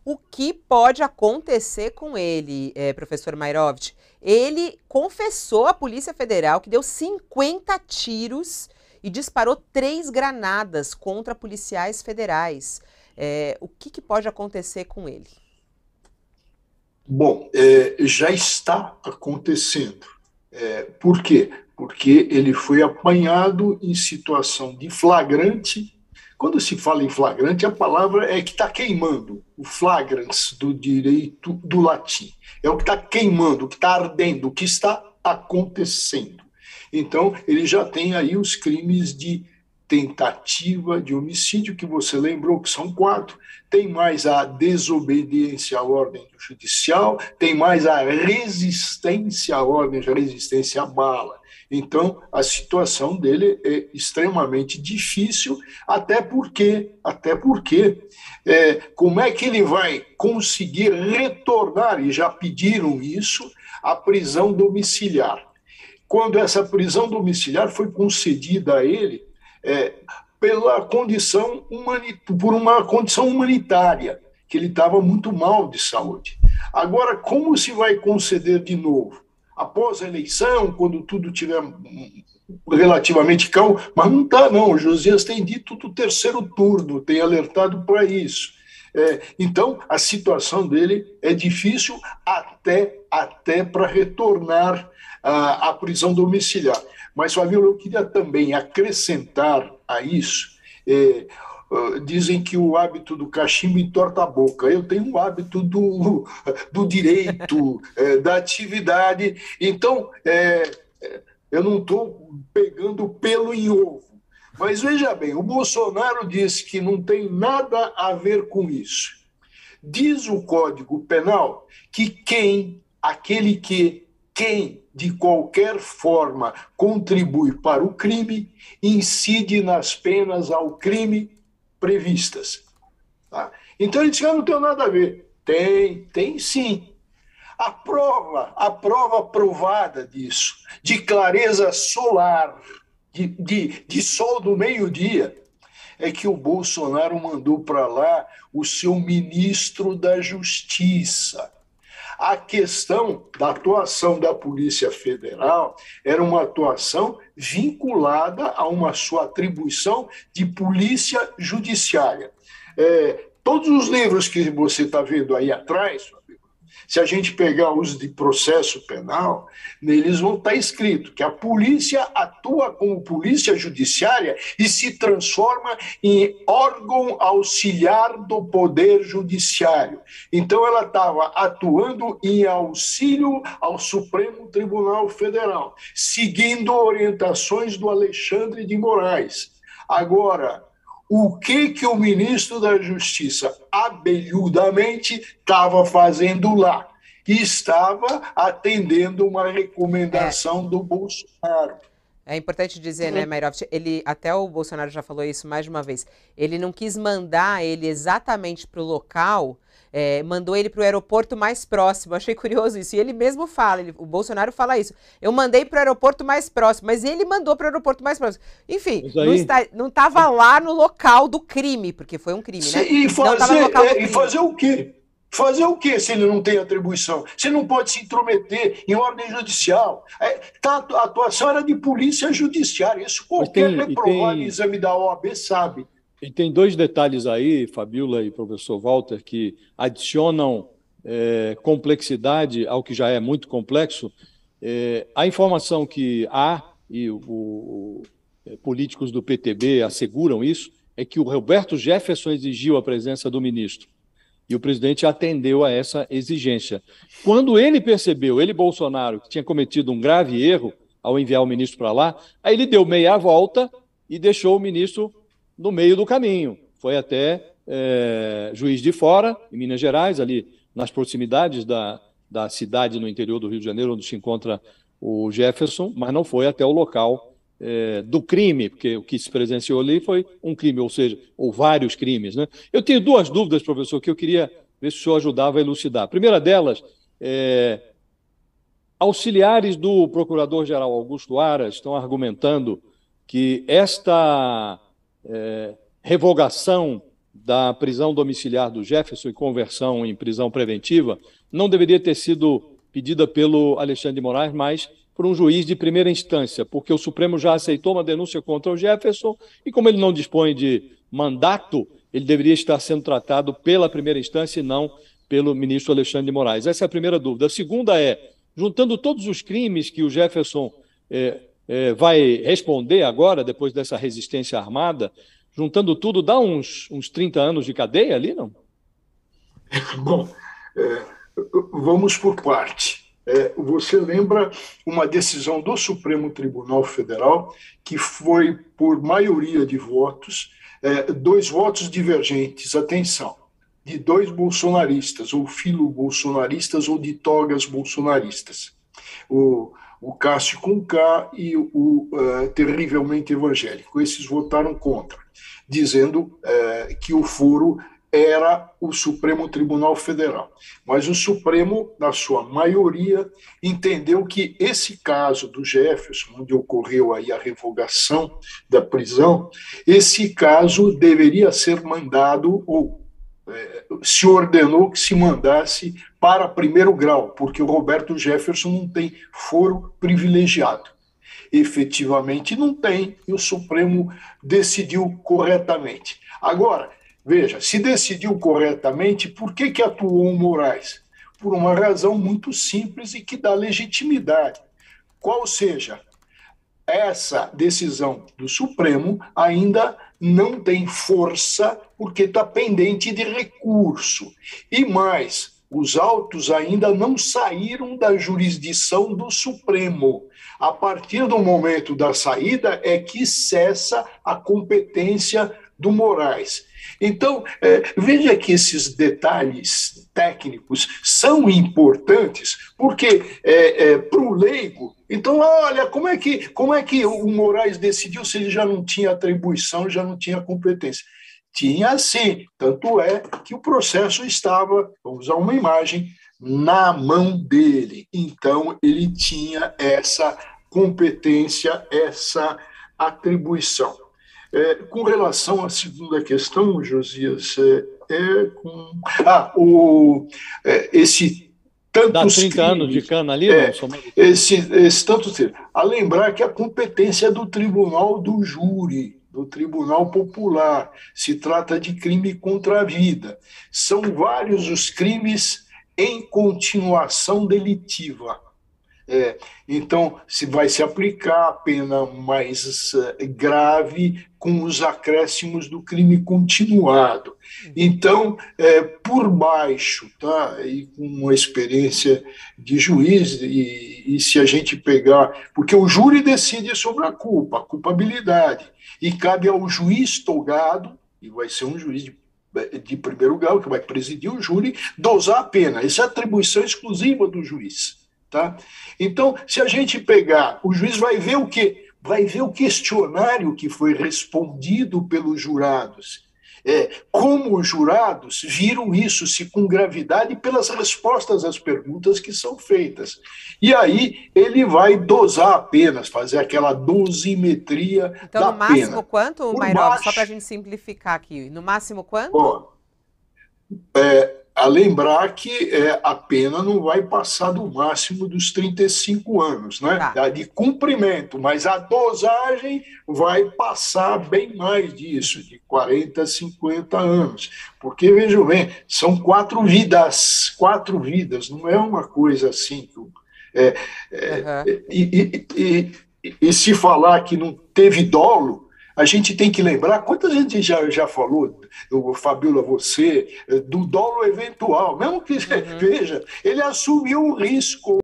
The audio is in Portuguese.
O que pode acontecer com ele, professor Mairovitch? Ele confessou à Polícia Federal que deu 50 tiros e disparou 3 granadas contra policiais federais. O que pode acontecer com ele? Bom, já está acontecendo. Por quê? Porque ele foi apanhado em situação de flagrante. Quando se fala em flagrante, a palavra é que está queimando, o flagrans do direito do latim. É o que está queimando, o que está ardendo, o que está acontecendo. Então, ele já tem aí os crimes de tentativa de homicídio, que você lembrou que são 4, tem mais a desobediência à ordem judicial, tem mais a resistência à ordem, a resistência à bala. Então, a situação dele é extremamente difícil, até porque como é que ele vai conseguir retornar, e já pediram isso, à prisão domiciliar? Quando essa prisão domiciliar foi concedida a ele, pela condição por uma condição humanitária, que ele estava muito mal de saúde. Agora, como se vai conceder de novo? Após a eleição, quando tudo tiver relativamente calmo, mas não está, não. O Josias tem dito do terceiro turno, tem alertado para isso. Então, a situação dele é difícil até para retornar à prisão domiciliar. Mas, Fabíola, eu queria também acrescentar a isso. Dizem que o hábito do cachimbo entorta a boca. Eu tenho o hábito do direito, da atividade. Então, eu não estou pegando pelo em ovo. Mas veja bem, o Bolsonaro disse que não tem nada a ver com isso. Diz o Código Penal que quem de qualquer forma contribui para o crime incide nas penas ao crime previstas. Tá? Então ele disse que não tem nada a ver. Tem sim. A prova provada disso, de clareza solar, de sol do meio-dia, é que o Bolsonaro mandou para lá o seu ministro da Justiça. A questão da atuação da Polícia Federal era uma atuação vinculada a uma sua atribuição de polícia judiciária. Todos os livros que você está vendo aí atrás, se a gente pegar os de processo penal, neles vão estar escrito que a polícia atua como polícia judiciária e se transforma em órgão auxiliar do poder judiciário. Então, ela estava atuando em auxílio ao Supremo Tribunal Federal, seguindo orientações do Alexandre de Moraes. Agora, o que o ministro da Justiça abelhudamente estava fazendo lá? Estava atendendo uma recomendação do Bolsonaro. É importante dizer, né, Mairovitch, até o Bolsonaro já falou isso mais de uma vez, ele não quis mandar ele exatamente para o local, mandou ele para o aeroporto mais próximo. Achei curioso isso. E ele mesmo fala, o Bolsonaro fala isso. Eu mandei para o aeroporto mais próximo, mas ele mandou para o aeroporto mais próximo. Enfim, não estava lá no local do crime, porque foi um crime, né? E fazer o quê? Fazer o quê se ele não tem atribuição? Você não pode se intrometer em ordem judicial. A atuação era de polícia judiciária. Isso qualquer reprovado em exame da OAB sabe. E tem 2 detalhes aí, Fabíola e professor Walter, que adicionam complexidade ao que já é muito complexo. A informação que há, e políticos do PTB asseguram isso, é que o Roberto Jefferson exigiu a presença do ministro. E o presidente atendeu a essa exigência. Quando ele percebeu, Bolsonaro, que tinha cometido um grave erro ao enviar o ministro para lá, aí ele deu meia volta e deixou o ministro no meio do caminho. Foi até Juiz de Fora, em Minas Gerais, ali nas proximidades da cidade no interior do Rio de Janeiro, onde se encontra o Jefferson, mas não foi até o local do crime, porque o que se presenciou ali foi um crime, ou vários crimes, né? Eu tenho 2 dúvidas, professor, que eu queria ver se o senhor ajudava a elucidar. A primeira delas, auxiliares do procurador-geral Augusto Aras estão argumentando que esta revogação da prisão domiciliar do Jefferson e conversão em prisão preventiva não deveria ter sido pedida pelo Alexandre de Moraes, mas por um juiz de primeira instância, porque o Supremo já aceitou uma denúncia contra o Jefferson e, como ele não dispõe de mandato, ele deveria estar sendo tratado pela primeira instância e não pelo ministro Alexandre de Moraes. Essa é a primeira dúvida. A segunda é, juntando todos os crimes que o Jefferson vai responder agora, depois dessa resistência armada, juntando tudo, dá uns 30 anos de cadeia ali, não? Bom, vamos por parte. Você lembra uma decisão do Supremo Tribunal Federal que foi por maioria de votos, 2 votos divergentes, atenção, de 2 bolsonaristas, ou filo-bolsonaristas, ou de togas bolsonaristas. O Cássio com K e o terrivelmente evangélico. Esses votaram contra, dizendo que o foro era o Supremo Tribunal Federal. Mas o Supremo, na sua maioria, entendeu que esse caso do Jefferson, onde ocorreu aí a revogação da prisão, esse caso deveria ser mandado, ou se ordenou que se mandasse para primeiro grau, porque o Roberto Jefferson não tem foro privilegiado. Efetivamente não tem, e o Supremo decidiu corretamente. Agora, veja, se decidiu corretamente, por que atuou o Moraes? Por uma razão muito simples e que dá legitimidade. Qual seja, essa decisão do Supremo ainda não tem força porque está pendente de recurso. E mais, os autos ainda não saíram da jurisdição do Supremo. A partir do momento da saída é que cessa a competência do Moraes. Então, veja que esses detalhes técnicos são importantes, porque para o leigo, então, olha, como é que o Moraes decidiu se ele já não tinha atribuição, já não tinha competência? Tinha sim, tanto é que o processo estava, vamos usar uma imagem, na mão dele. Então, ele tinha essa competência, essa atribuição. Com relação à segunda questão, Josias, esse tantos dá 30 crimes, anos de cana ali, esse tantos crimes. A lembrar que a competência é do tribunal do júri, do Tribunal Popular, se trata de crime contra a vida. São vários os crimes em continuação delitiva. Então, se vai se aplicar a pena mais grave com os acréscimos do crime continuado. Então, por baixo, tá? E com uma experiência de juiz, e se a gente pegar... Porque o júri decide sobre a culpabilidade, e cabe ao juiz togado, e vai ser um juiz de primeiro grau, que vai presidir o júri, dosar a pena. Essa é a atribuição exclusiva do juiz. Tá? Então, se a gente pegar, o juiz vai ver o quê? Vai ver o questionário que foi respondido pelos jurados. Como os jurados viram isso, se com gravidade, pelas respostas às perguntas que são feitas. E aí ele vai dosar apenas, fazer aquela dosimetria da pena. Então, no máximo quanto, Mairovic? Só para a gente simplificar aqui. No máximo quanto? Bom, a lembrar que a pena não vai passar do máximo dos 35 anos, né? Tá. De cumprimento, mas a dosagem vai passar bem mais disso, de 40 a 50 anos. Porque, vejam bem, são 4 vidas, não é uma coisa assim. E se falar que não teve dolo, a gente tem que lembrar, quanta gente já falou, Fabíola, você, do dolo eventual, mesmo que, veja, ele assumiu o risco.